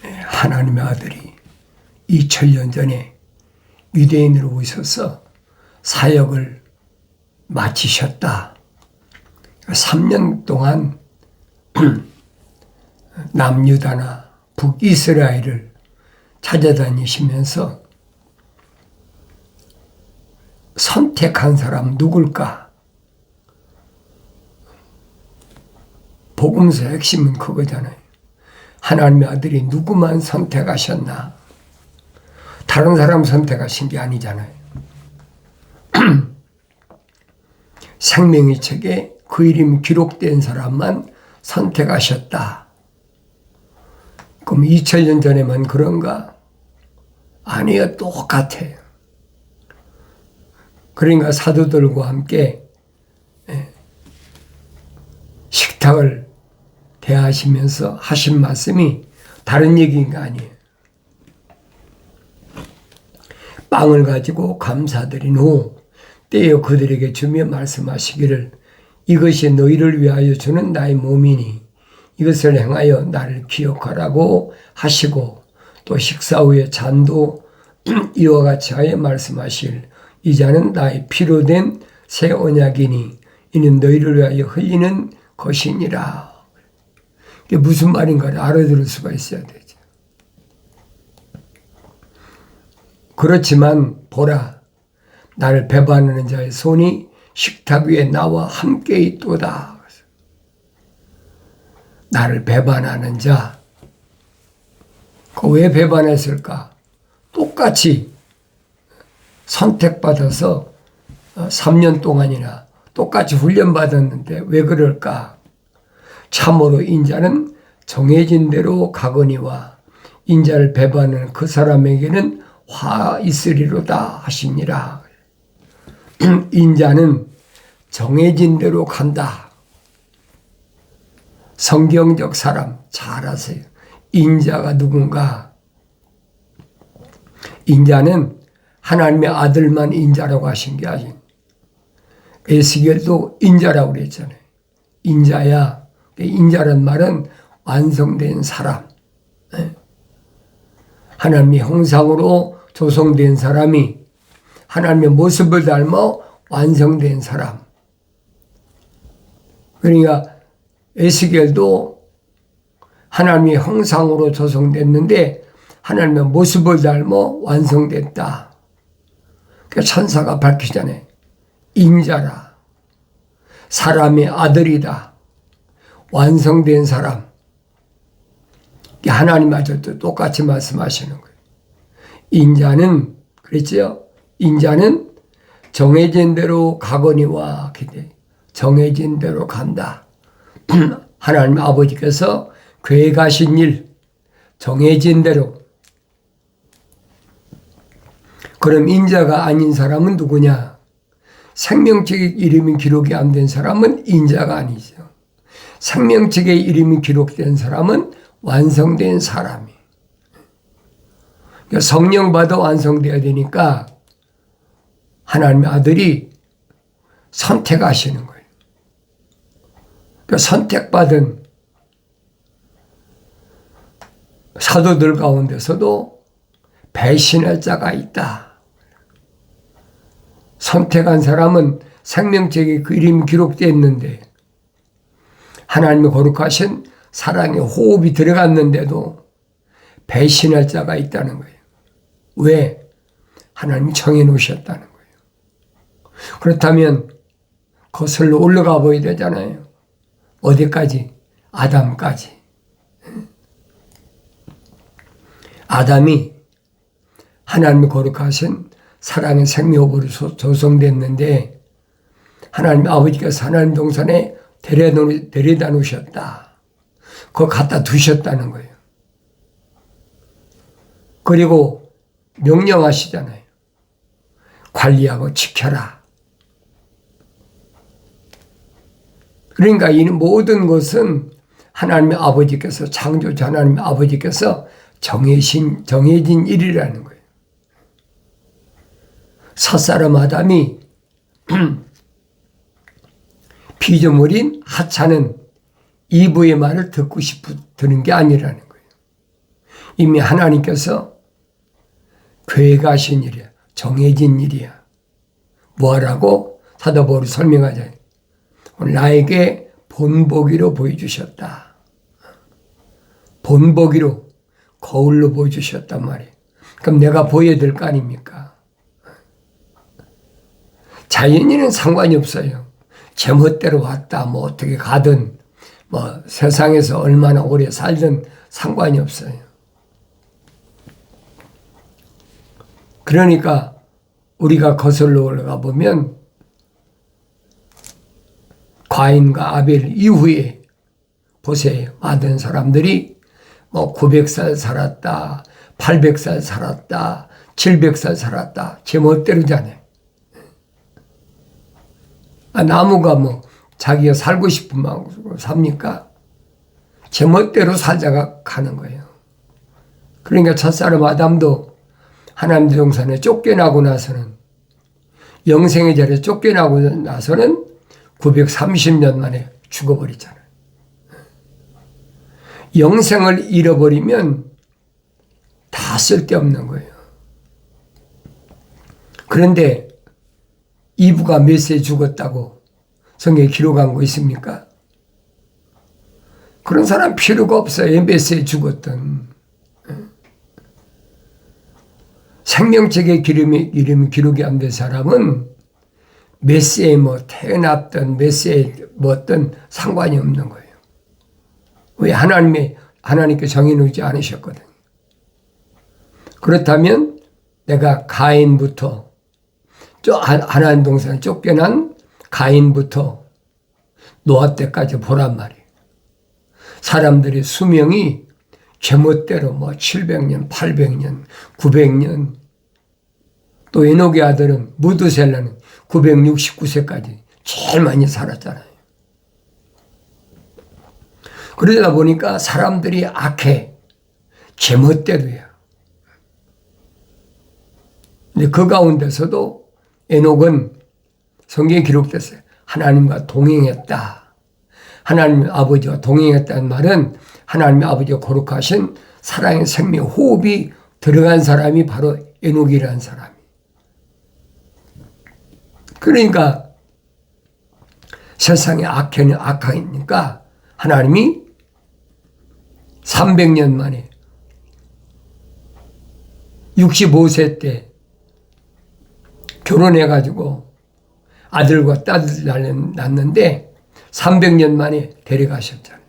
하나님의 아들이 2000년 전에 유대인으로 오셔서 사역을 마치셨다. 3년 동안 남유다나 북이스라엘을 찾아다니시면서 선택한 사람 누굴까? 복음서의 핵심은 그거잖아요. 하나님의 아들이 누구만 선택하셨나? 다른 사람 선택하신 게 아니잖아요. 생명의 책에 그 이름이 기록된 사람만 선택하셨다. 그럼 2000년 전에만 그런가? 아니요, 똑같아요. 그러니까 사도들과 함께 식탁을 대하시면서 하신 말씀이 다른 얘기가 아니에요. 빵을 가지고 감사드린 후 떼어 그들에게 주며 말씀하시기를 이것이 너희를 위하여 주는 나의 몸이니 이것을 행하여 나를 기억하라고 하시고 또 식사 후에 잔도 이와 같이 하여 말씀하실 이 잔은 나의 피로 된 새 언약이니 이는 너희를 위하여 흘리는 것이니라. 이게 무슨 말인가를 알아들을 수가 있어야 되죠. 그렇지만 보라, 나를 배반하는 자의 손이 식탁 위에 나와 함께 있도다. 나를 배반하는 자, 그 왜 배반했을까? 똑같이 선택받아서 3년 동안이나 똑같이 훈련받았는데 왜 그럴까? 참으로 인자는 정해진 대로 가거니와 인자를 배반하는 그 사람에게는 화 있으리로다 하시니라. 인자는 정해진 대로 간다. 성경적 사람 잘 아세요. 인자가 누군가? 인자는 하나님의 아들만 인자라고 하신 게 아니에요. 에스겔도 인자라고 그랬잖아요. 인자야. 인자란 말은 완성된 사람. 하나님의 형상으로 조성된 사람이 하나님의 모습을 닮아 완성된 사람. 그러니까 에스겔도 하나님의 형상으로 조성됐는데 하나님의 모습을 닮아 완성됐다. 그 천사가 밝히잖아요. 인자라. 사람의 아들이다. 완성된 사람. 하나님마저도 똑같이 말씀하시는 거예요. 인자는 그랬죠. 인자는 정해진 대로 가거니와 기대. 정해진 대로 간다. 하나님 아버지께서 계획하신 일, 정해진 대로. 그럼 인자가 아닌 사람은 누구냐? 생명책에 이름이 기록이 안 된 사람은 인자가 아니죠. 생명책에 이름이 기록된 사람은 완성된 사람이. 그러니까 성령 받아 완성되어야 되니까 하나님의 아들이 선택하시는 거예요. 그러니까 선택받은 사도들 가운데서도 배신할 자가 있다. 선택한 사람은 생명책에 그 이름이 기록되어 있는데 하나님의 거룩하신 사랑의 호흡이 들어갔는데도 배신할 자가 있다는 거예요. 왜? 하나님이 정해놓으셨다는 거예요. 그렇다면 거슬러 올라가 보여야 되잖아요. 어디까지? 아담까지. 아담이 하나님의 거룩하신 사랑의 생명으로 조성됐는데 하나님 아버지께서 하나님 동산에 데려다 놓으셨다. 그거 갖다 두셨다는 거예요. 그리고 명령하시잖아요. 관리하고 지켜라. 그러니까 이 모든 것은 하나님의 아버지께서 창조자 하나님의 아버지께서 정해진 일이라는 거예요. 첫사람 아담이 피조물인 하찮은 이브의 말을 듣는 게 아니라는 거예요. 이미 하나님께서 계획하신 일이야. 정해진 일이야. 뭐하라고? 사도 바울이 설명하자. 오늘 나에게 본보기로 보여주셨다. 본보기로 거울로 보여주셨단 말이에요. 그럼 내가 보여야 될 거 아닙니까? 자연인은 상관이 없어요. 제멋대로 왔다 뭐 어떻게 가든 뭐 세상에서 얼마나 오래 살든 상관이 없어요. 그러니까 우리가 거슬러 올라가 보면 가인과 아벨 이후에 보세요. 많은 사람들이 뭐 900살 살았다, 800살 살았다, 700살 살았다. 제멋대로잖아요. 나무가 뭐 자기가 살고 싶은 마음으로 삽니까? 제멋대로 살다가 가는 거예요. 그러니까 첫사람 아담도 하나님 동산에 쫓겨나고 나서는 영생의 자리에 쫓겨나고 나서는 930년 만에 죽어버리잖아요. 영생을 잃어버리면 다 쓸데없는 거예요. 그런데 이브가 몇 세에 죽었다고 성경에 기록한 거 있습니까? 그런 사람 필요가 없어요. 몇 세에 죽었든. 생명책의 이름이 기록이 안 된 사람은 몇 세에 뭐 태어났든 몇 세에 뭐든 상관이 없는 거예요. 왜? 하나님께 정해놓지 않으셨거든요. 그렇다면 내가 가인부터 하나님 동산에 쫓겨난 가인부터 노아 때까지 보란 말이에요. 사람들의 수명이 제멋대로 뭐 700년, 800년, 900년, 또 에녹의 아들은 무드셀라는 969세까지 제일 많이 살았잖아요. 그러다 보니까 사람들이 악해. 제멋대로야. 근데 그 가운데서도 에녹은 성경에 기록됐어요. 하나님과 동행했다. 하나님 아버지와 동행했다는 말은 하나님 아버지가 거룩하신 사랑의 생명 호흡이 들어간 사람이 바로 에녹이라는 사람이. 그러니까 세상에 악하니까 하나님이 300년 만에 65세 때 결혼해가지고 아들과 딸을 낳았는데 300년 만에 데려가셨잖아요.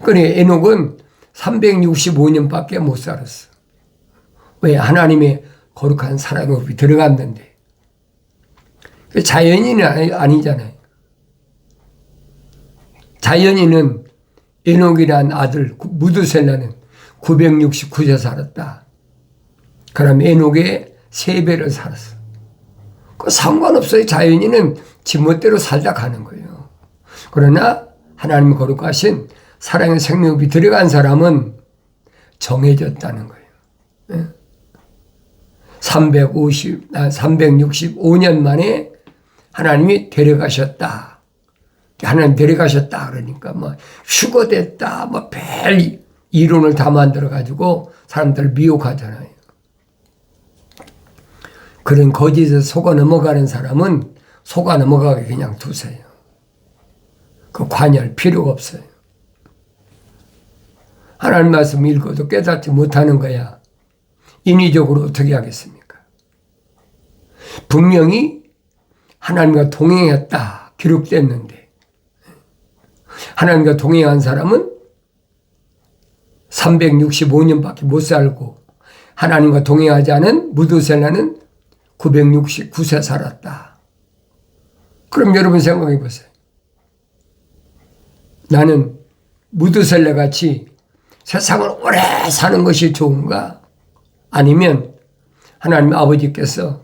그러니까 에녹은 365년밖에 못 살았어. 왜? 하나님의 거룩한 사랑이 들어갔는데. 자연인은 아니잖아요. 자연인은 에녹이란 아들 무드셀라는 969세 살았다. 그럼 에녹의 3배를 살았어. 그 상관없어요. 자연인은 지멋대로 살다 가는 거예요. 그러나 하나님이 거룩하신 사랑의 생명이 들어간 사람은 정해졌다는 거예요. 365년 만에 하나님이 데려가셨다. 하나님 데려가셨다. 그러니까 뭐 휴거됐다. 뭐 별 이론을 다 만들어가지고 사람들을 미혹하잖아요. 그런 거짓에 속아 넘어가는 사람은 속아 넘어가게 그냥 두세요. 그 관여할 필요가 없어요. 하나님 말씀 읽어도 깨닫지 못하는 거야. 인위적으로 어떻게 하겠습니까? 분명히 하나님과 동행했다 기록됐는데 하나님과 동행한 사람은 365년밖에 못 살고 하나님과 동행하지 않은 무드셀라는 969세 살았다. 그럼 여러분 생각해 보세요. 나는 무드셀라 같이 세상을 오래 사는 것이 좋은가? 아니면 하나님 아버지께서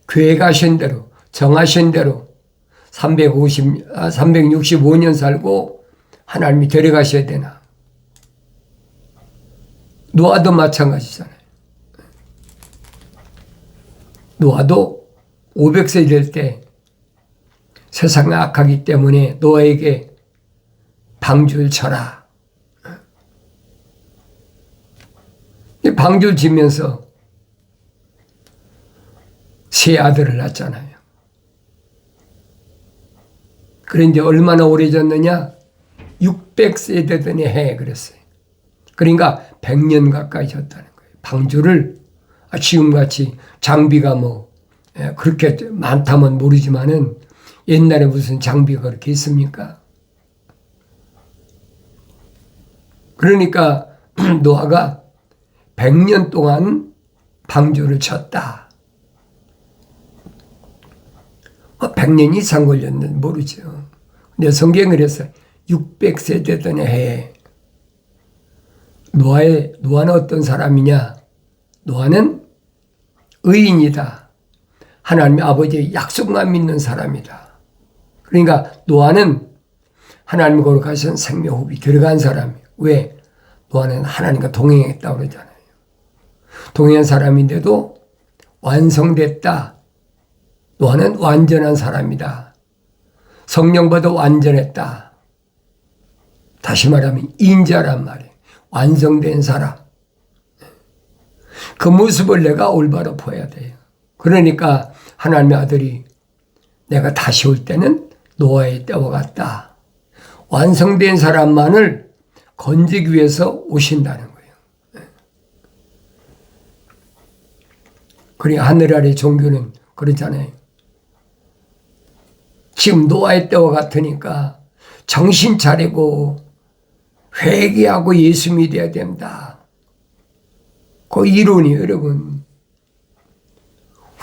계획하신 대로 정하신 대로 365년 살고 하나님이 데려가셔야 되나? 노아도 마찬가지잖아요. 노아도 500세 될 때 세상이 악하기 때문에 노아에게 방주를 쳐라. 방주 지면서 세 아들을 낳았잖아요. 그런데 얼마나 오래졌느냐? 600세 되더니 해 그랬어요. 그러니까 100년 가까이 졌다는 거예요. 방주를 지금같이 장비가 그렇게 많다면 모르지만은 옛날에 무슨 장비가 그렇게 있습니까? 그러니까 노아가 100년 동안 방주를 쳤다. 100년 이상 걸렸는지 모르죠. 근데 성경을 해서 600세 되던 해에 노아는 어떤 사람이냐? 노아는 의인이다. 하나님의 아버지의 약속만 믿는 사람이다. 그러니까 노아는 하나님과 거룩하신 생명호흡이 들어간 사람이에요. 왜? 노아는 하나님과 동행했다고 그러잖아요. 동행한 사람인데도 완성됐다. 노아는 완전한 사람이다. 성령받아 완전했다. 다시 말하면 인자란 말이에요. 완성된 사람. 그 모습을 내가 올바로 보여야 돼요. 그러니까 하나님의 아들이 내가 다시 올 때는 노아의 때와 같다. 완성된 사람만을 건지기 위해서 오신다는 거예요. 그러니까 하늘 아래 종교는 그렇잖아요. 지금 노아의 때와 같으니까 정신 차리고 회개하고 예수 믿어야 된다. 그 이론이 여러분.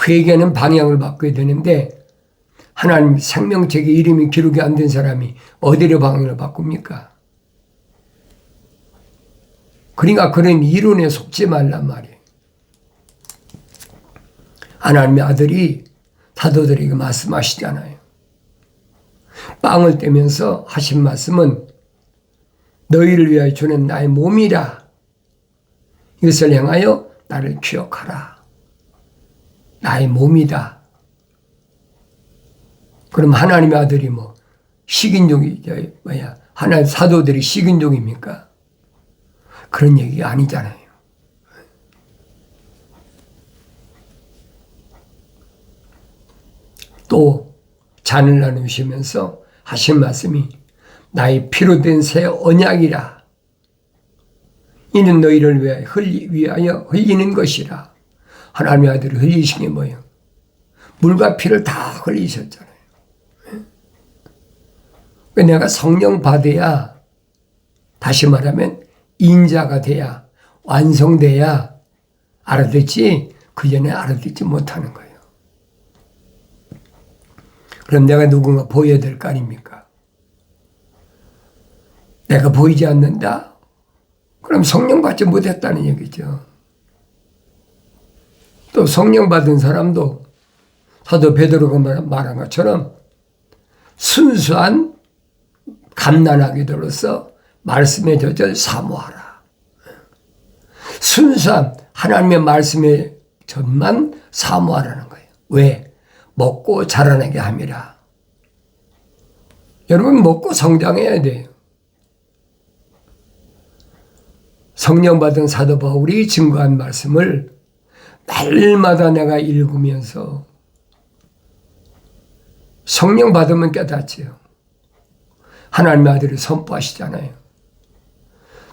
회개는 방향을 바꿔야 되는데 하나님 생명책에 이름이 기록이 안 된 사람이 어디로 방향을 바꿉니까? 그러니까 그런 이론에 속지 말란 말이에요. 하나님의 아들이 사도들에게 말씀하시잖아요. 빵을 떼면서 하신 말씀은 너희를 위하여 주는 나의 몸이라. 이것을 향하여 나를 기억하라. 나의 몸이다. 그럼 하나님의 아들이 식인종이 하나님 사도들이 식인종입니까? 그런 얘기가 아니잖아요. 또 잔을 나누시면서 하신 말씀이 나의 피로 된 새 언약이라. 이는 너희를 위하여 흘리는 것이라. 하나님의 아들이 흘리신 게 뭐예요? 물과 피를 다 흘리셨잖아요. 내가 성령 받아야, 다시 말하면 인자가 돼야, 완성돼야 알아듣지, 그 전에 알아듣지 못하는 거예요. 그럼 내가 누군가 보여야 될 거 아닙니까? 내가 보이지 않는다? 그럼 성령 받지 못했다는 얘기죠. 또 성령 받은 사람도 사도 베드로가 말한 것처럼 순수한 갓난아기들로서 말씀에 젖어 사모하라. 순수한 하나님의 말씀에 젖만 사모하라는 거예요. 왜? 먹고 자라나게 함이라. 여러분 먹고 성장해야 돼요. 성령 받은 사도 바울이 증거한 말씀을 날마다 내가 읽으면서 성령 받으면 깨닫지요. 하나님의 아들을 선포하시잖아요.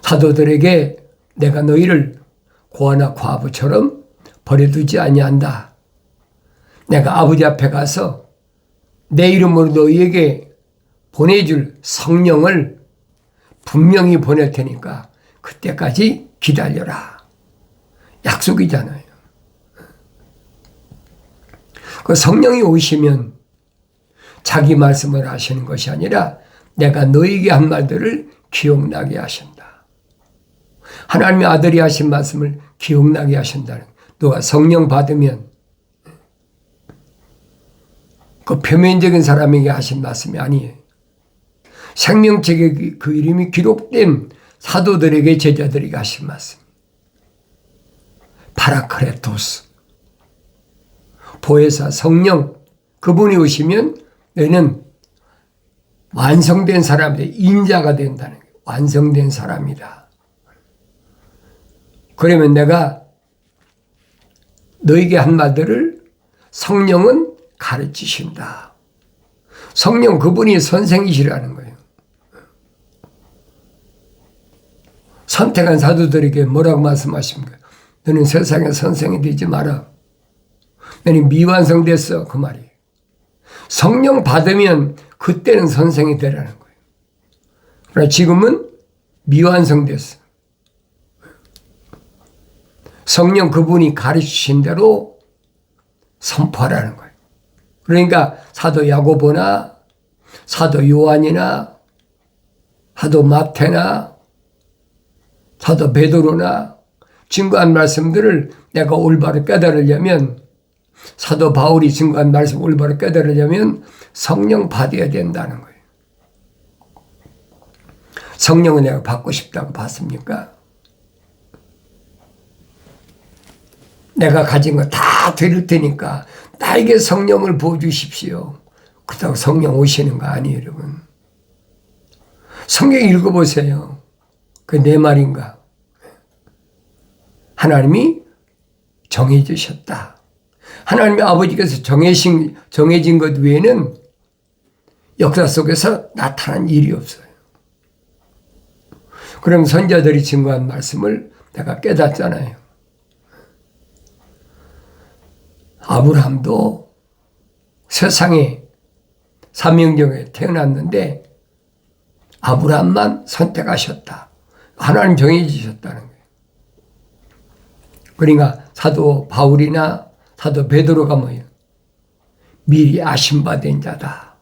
사도들에게 내가 너희를 고아나 과부처럼 버려두지 아니한다. 내가 아버지 앞에 가서 내 이름으로 너희에게 보내줄 성령을 분명히 보낼 테니까 그때까지 기다려라. 약속이잖아요. 그 성령이 오시면 자기 말씀을 하시는 것이 아니라 내가 너희에게 한 말들을 기억나게 하신다. 하나님의 아들이 하신 말씀을 기억나게 하신다는, 너가 성령 받으면 그 표면적인 사람에게 하신 말씀이 아니에요. 생명책에 그 이름이 기록된 사도들에게 제자들에게 하신 말씀. 파라크레토스, 보혜사 성령, 그분이 오시면 너희는 완성된 사람들, 인자가 된다는 거예요. 완성된 사람이다. 그러면 내가 너에게 한 말들을 성령은 가르치신다. 성령 그분이 선생이시라는 거예요. 선택한 사도들에게 뭐라고 말씀하십니까? 너는 세상의 선생이 되지 마라. 너는 미완성됐어. 그 말이에요. 성령 받으면 그때는 선생이 되라는 거예요. 그러나 지금은 미완성됐어. 성령 그분이 가르치신 대로 선포하라는 거예요. 그러니까 사도 야고보나 사도 요한이나 사도 마태나 사도 베드로나 증거한 말씀들을 내가 올바로 깨달으려면, 사도 바울이 증거한 말씀 올바로 깨달으려면 성령 받아야 된다는 거예요. 성령은 내가 받고 싶다고 받습니까? 내가 가진 거 다 드릴 테니까 나에게 성령을 부어주십시오. 그렇다고 성령 오시는 거 아니에요, 여러분. 성경 읽어보세요. 그 내 말인가? 하나님이 정해주셨다. 하나님의 아버지께서 정해진 것 외에는 역사 속에서 나타난 일이 없어요. 그럼 선자들이 증거한 말씀을 내가 깨닫잖아요. 아브라함도 세상에 사명정에 태어났는데 아브라함만 선택하셨다. 하나님 정해주셨다는 거예요. 그러니까 사도 바울이나 사도 베드로가 뭐예요? 미리 아심받은 자다.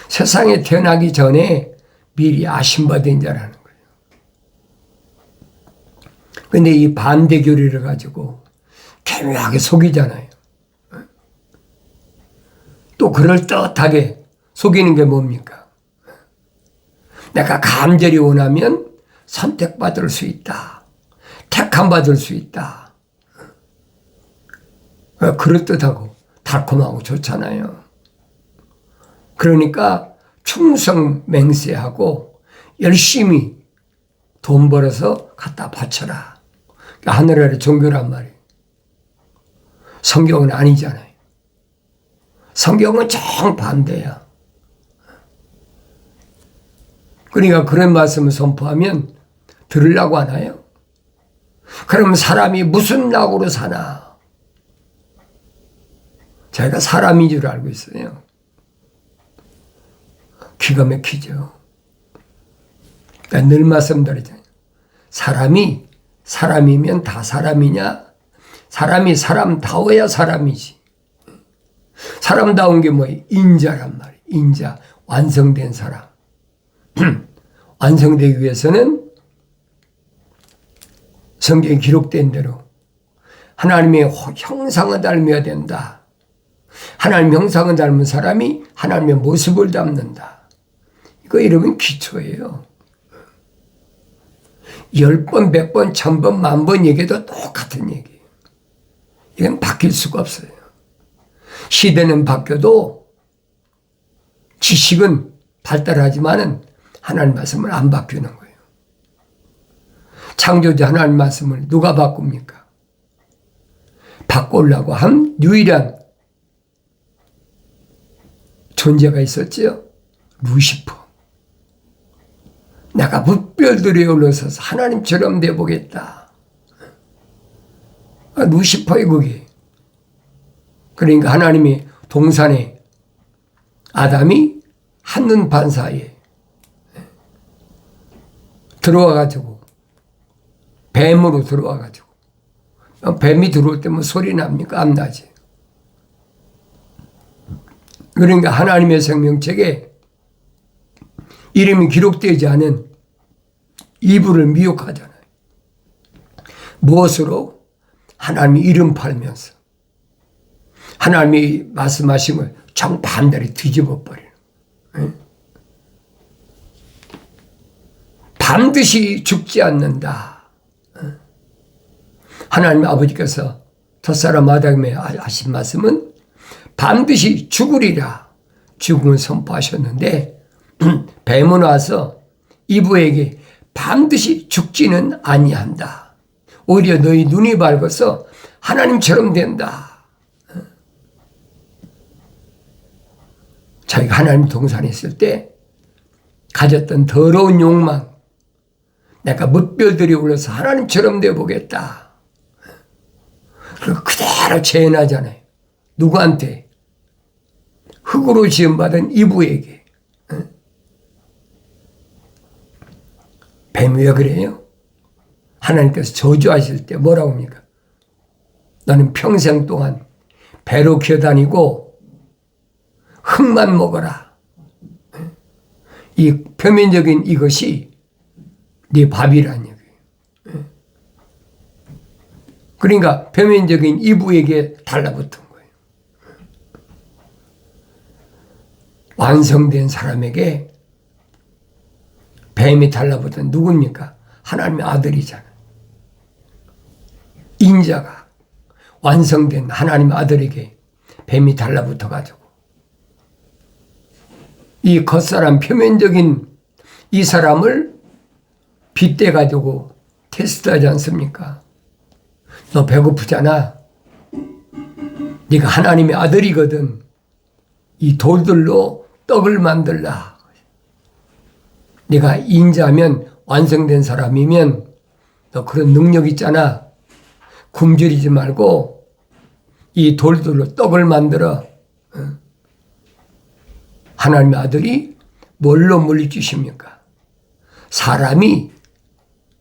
세상에 태어나기 전에 미리 아심받은 자라는 거예요. 근데 이 반대 교리를 가지고 교묘하게 속이잖아요. 또 그럴듯하게 속이는 게 뭡니까? 내가 간절히 원하면 선택받을 수 있다. 택함받을 수 있다. 그럴듯하고 달콤하고 좋잖아요. 그러니까 충성 맹세하고 열심히 돈 벌어서 갖다 바쳐라. 하늘 아래 종교란 말이에요. 성경은 아니잖아요. 성경은 정반대야. 그러니까 그런 말씀을 선포하면 들으려고 하나요? 그럼 사람이 무슨 낙으로 사나? 제가 사람인 줄 알고 있어요. 기가 막히죠. 늘 말씀드리잖아요. 사람이 사람이면 다 사람이냐? 사람이 사람다워야 사람이지. 사람다운 게 뭐예요? 인자란 말이에요. 인자, 완성된 사람. 완성되기 위해서는 성경에 기록된 대로 하나님의 형상을 닮아야 된다. 하나님 형상을 닮은 사람이 하나님의 모습을 닮는다. 이거 여러분 기초예요. 10번, 100번, 1000번, 10,000번 얘기해도 똑같은 얘기예요. 이건 바뀔 수가 없어요. 시대는 바뀌어도 지식은 발달하지만은 하나님 말씀을 안 바뀌는 거예요. 창조주 하나님 말씀을 누가 바꿉니까? 바꾸려고 한 유일한 존재가 있었지요. 루시퍼. 내가 뭇별들에 올라서서 하나님처럼 돼보겠다. 루시퍼의 그게. 그러니까 하나님이 동산에 아담이 한눈 반 사이에 들어와가지고 뱀으로 들어와가지고 뱀이 들어올 때면 소리 납니까? 안 나지. 그러니까 하나님의 생명책에 이름이 기록되지 않은 이불을 미혹하잖아요. 무엇으로? 하나님이 이름 팔면서 하나님이 말씀하신 걸 정반대로 뒤집어 버리는. 반드시 죽지 않는다. 하나님 아버지께서 첫사람 아담에 하신 말씀은 반드시 죽으리라. 죽음을 선포하셨는데 뱀은 와서 이브에게 반드시 죽지는 아니한다. 오히려 너희 눈이 밝아서 하나님처럼 된다. 자기가 하나님 동산에 있을 때 가졌던 더러운 욕망, 내가 멋별들이 올라서 하나님처럼 되어보겠다. 그리고 그대로 재현하잖아요. 누구한테? 흙으로 지음받은 이브에게. 뱀이 왜 그래요? 하나님께서 저주하실 때 뭐라고 합니까? 너는 평생 동안 배로 기어다니고 흙만 먹어라. 이 표면적인 이것이 네 밥이란 얘기예요. 그러니까 표면적인 이브에게 달라붙은 거예요. 완성된 사람에게 뱀이 달라붙은 누굽니까? 하나님의 아들이잖아요. 인자가 완성된 하나님의 아들에게 뱀이 달라붙어가지고 이 겉사람 표면적인 이 사람을 빗대가지고 테스트하지 않습니까? 너 배고프잖아. 네가 하나님의 아들이거든. 이 돌들로 떡을 만들라. 네가 인자면 완성된 사람이면 너 그런 능력 있잖아. 굶주리지 말고 이 돌들로 떡을 만들어. 하나님의 아들이 뭘로 물리치십니까? 사람이,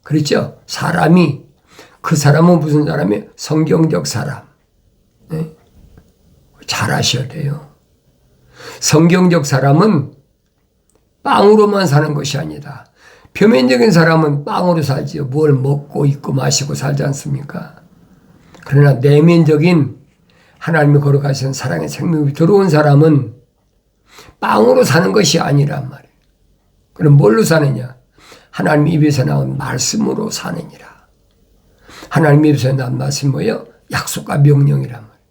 그렇죠? 사람이, 그 사람은 무슨 사람이에요? 성경적 사람. 네? 잘 아셔야 돼요. 성경적 사람은 빵으로만 사는 것이 아니다. 표면적인 사람은 빵으로 살지요. 뭘 먹고 입고 마시고 살지 않습니까? 그러나 내면적인 하나님이 걸어가신 사랑의 생명이 들어온 사람은 빵으로 사는 것이 아니란 말이에요. 그럼 뭘로 사느냐? 하나님 입에서 나온 말씀으로 사느니라. 하나님 입에서 나온 말씀이 뭐예요? 약속과 명령이란 말이에요.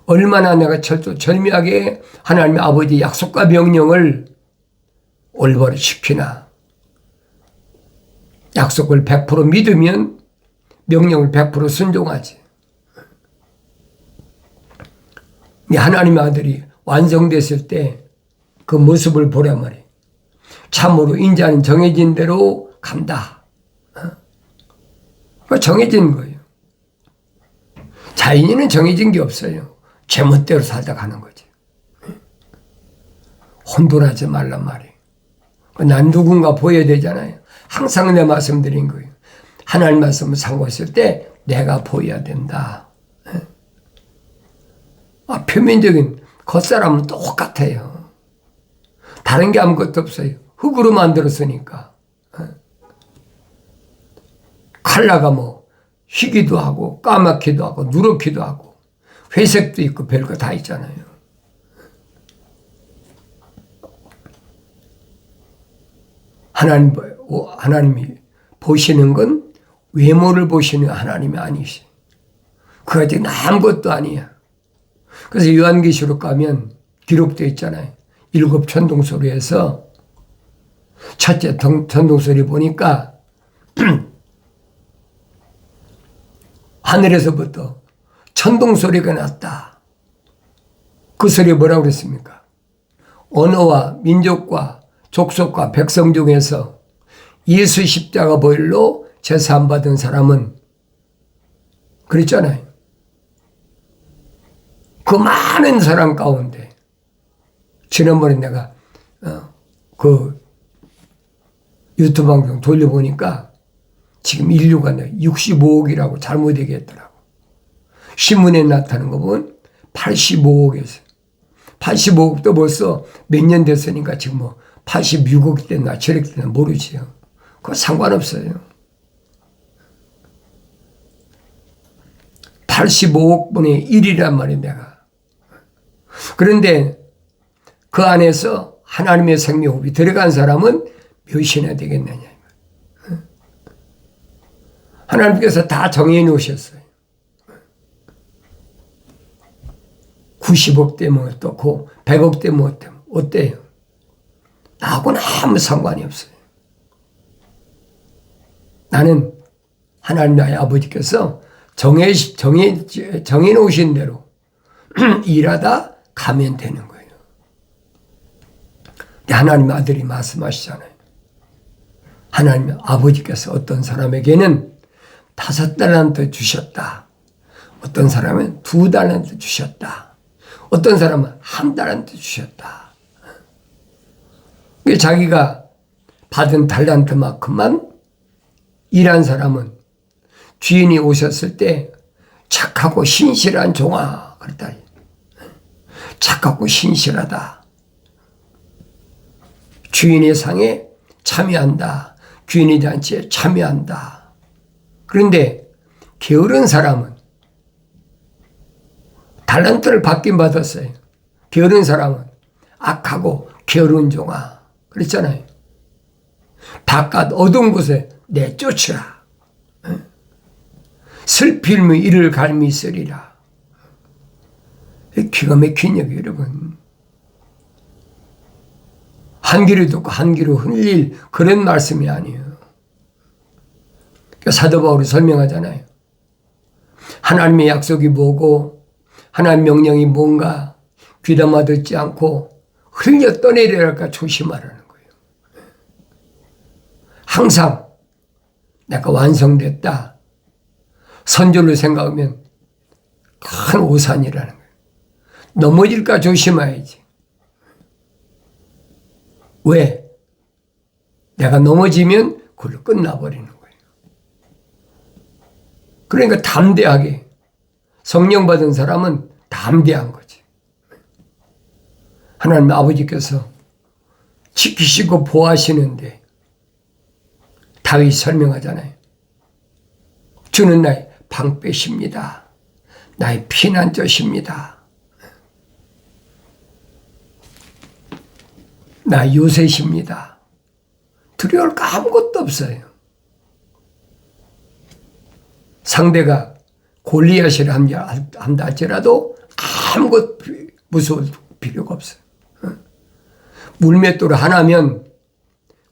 얼마나 내가 절미하게 하나님의 아버지 약속과 명령을 올바로 지키나. 약속을 100% 믿으면 명령을 100% 순종하지. 하나님의 아들이 완성됐을 때 그 모습을 보란 말이에요. 참으로 인자는 정해진 대로 간다. 정해진 거예요. 자인은 정해진 게 없어요. 제멋대로 살다 가는 거지. 혼돈하지 말란 말이에요. 난 누군가 보여야 되잖아요. 항상 내 말씀드린 거예요. 하나님 말씀을 상고했을 때 내가 보여야 된다. 표면적인 겉사람은 똑같아요. 다른 게 아무것도 없어요. 흙으로 만들었으니까. 컬러가 뭐 희기도 하고 까맣기도 하고 누렇기도 하고 회색도 있고 별거 다 있잖아요. 하나님이 보시는 건 외모를 보시는 하나님이 아니시. 그가 지금 아무것도 아니야. 그래서 요한계시록 가면 기록되어 있잖아요. 7 천둥소리에서 첫째 천둥소리 보니까 하늘에서부터 천둥소리가 났다. 그 소리에 뭐라고 그랬습니까? 언어와 민족과 족속과 백성 중에서 예수 십자가 보혈로 제사함 받은 사람은 그랬잖아요. 그 많은 사람 가운데 지난번에 내가 그 유튜브 방송 돌려보니까 지금 인류가 65억이라고 잘못 얘기했더라고. 신문에 나타나는 거 보면 85억에서 85억도 벌써 몇 년 됐으니까 지금 뭐 86억 됐나 7억 됐나 모르지요. 그거 상관없어요. 85억 분의 1이란 말이에요, 내가. 그런데 그 안에서 하나님의 생명호흡이 들어간 사람은 몇이나 되겠느냐. 하나님께서 다 정해 놓으셨어요. 90억 되면 어떻고 100억 되면 어때요? 나하고는 아무 상관이 없어요. 나는 하나님 나의 아버지께서 정해놓으신 대로 일하다 가면 되는 거예요. 하나님 아들이 말씀하시잖아요. 하나님 아버지께서 어떤 사람에게는 5달란트 주셨다. 어떤 사람은 2달란트 주셨다. 어떤 사람은 1달란트 주셨다. 자기가 받은 달란트만큼만 일한 사람은 주인이 오셨을 때 착하고 신실한 종아 그랬다. 착하고 신실하다. 주인의 상에 참여한다. 주인의 잔치에 참여한다. 그런데 게으른 사람은 달란트를 받긴 받았어요. 게으른 사람은 악하고 게으른 종아 그랬잖아요. 바깥 어두운 곳에 내쫓으라. 슬픔의 이를 갈미 쓰리라. 기가 막힌 얘기 여러분. 한 귀로 듣고 한 귀로 흘릴 그런 말씀이 아니에요. 사도 바울이 설명하잖아요. 하나님의 약속이 뭐고 하나님의 명령이 뭔가 귀담아 듣지 않고 흘려 떠내려갈까 조심하라는 거예요. 항상 내가 완성됐다. 선절로 생각하면 큰 오산이라는 거예요. 넘어질까 조심해야지. 왜? 내가 넘어지면 그걸로 끝나버리는 거예요. 그러니까 담대하게 성령 받은 사람은 담대한 거지. 하나님 아버지께서 지키시고 보호하시는데 다윗이 설명하잖아요. 주는 나의 방패십니다. 나의 피난처십니다. 나 요새십니다. 두려울 거 아무것도 없어요. 상대가 골리앗이라 한다 할지라도 아무것도 무서울 필요가 없어요. 물맷돌 하나면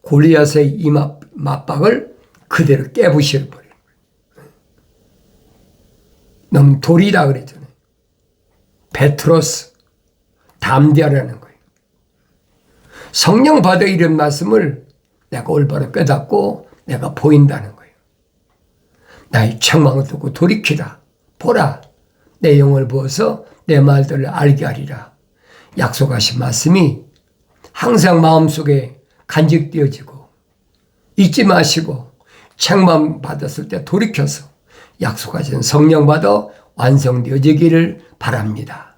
골리앗의 이 맞박을 그대로 깨부셔버려요. 넌 돌이다 그랬잖아요. 베트로스, 담대하라는 거예요. 성령 받아 이런 말씀을 내가 올바로 깨닫고 내가 보인다는 거예요. 나의 책망을 듣고 돌이키라. 보라. 내 영을 부어서 내 말들을 알게 하리라. 약속하신 말씀이 항상 마음속에 간직되어지고 잊지 마시고 책망 받았을 때 돌이켜서 약속하신 성령 받아 완성되어지기를 바랍니다.